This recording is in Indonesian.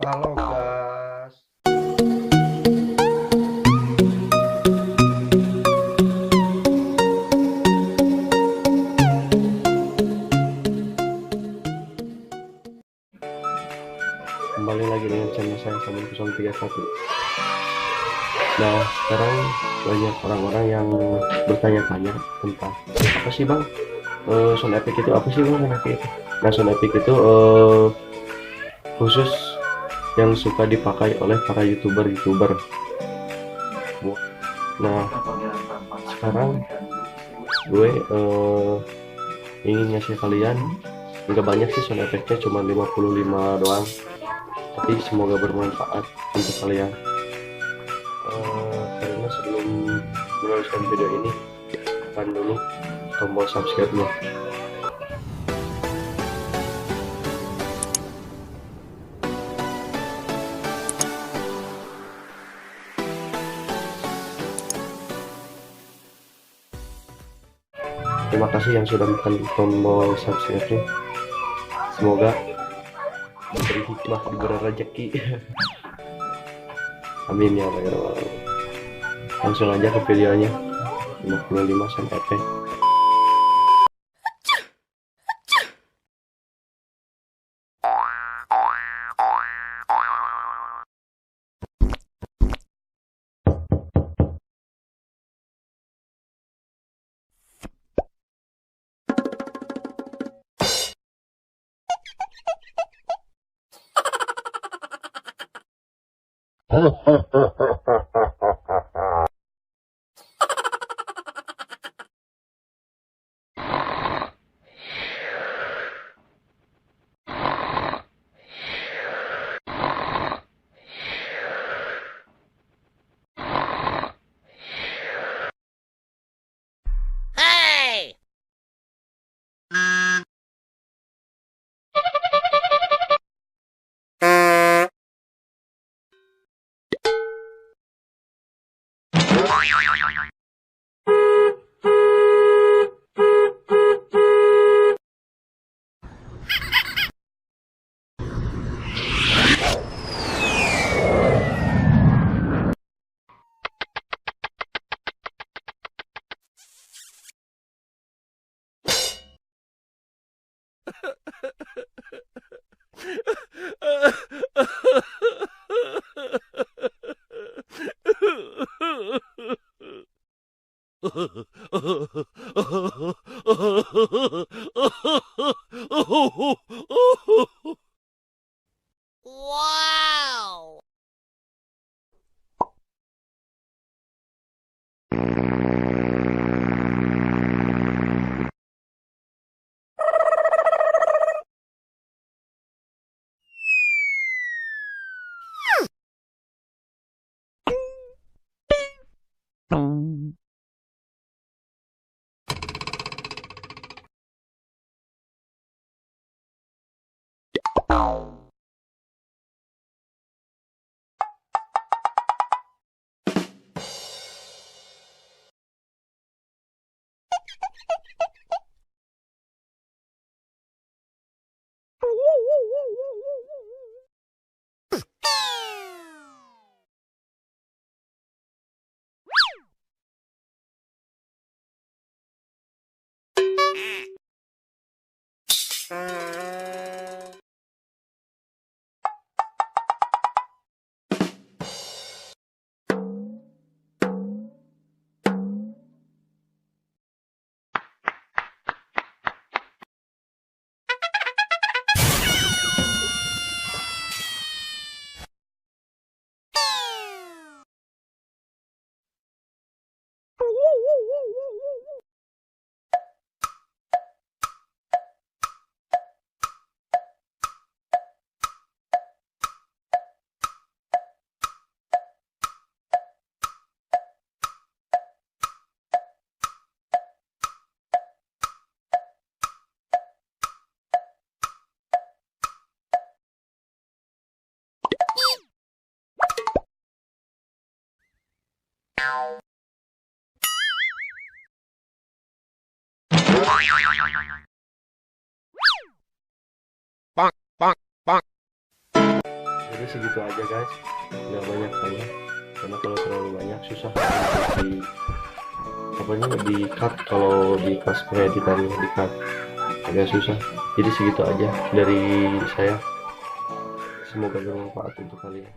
Halo guys. Kembali lagi dengan channel saya Samin 031. Nah, sekarang banyak orang-orang yang bertanya-tanya tentang apa sih bang, sound effect itu apa sih bang, sound effect itu. Nah, sound effect itu khusus yang suka dipakai oleh para youtuber. Nah, sekarang gue ingin ngasih kalian, nggak banyak sih sound effectnya, cuma 55 doang, tapi semoga bermanfaat untuk kalian. Karena sebelum meneruskan video ini, tekan dulu tombol subscribe-nya. Terima kasih yang sudah menekan tombol subscribe-nya. Semoga diberi hikmah, diberi rezeki. Amin ya Allah. Langsung aja ke videonya. 55 sound effect. Wow! Jadi segitu aja guys, nggak banyak banyak, karena kalau terlalu banyak susah di apanya di cut, kalau di pas pengeditannya di cut agak susah. Jadi segitu aja dari saya, semoga bermanfaat untuk kalian.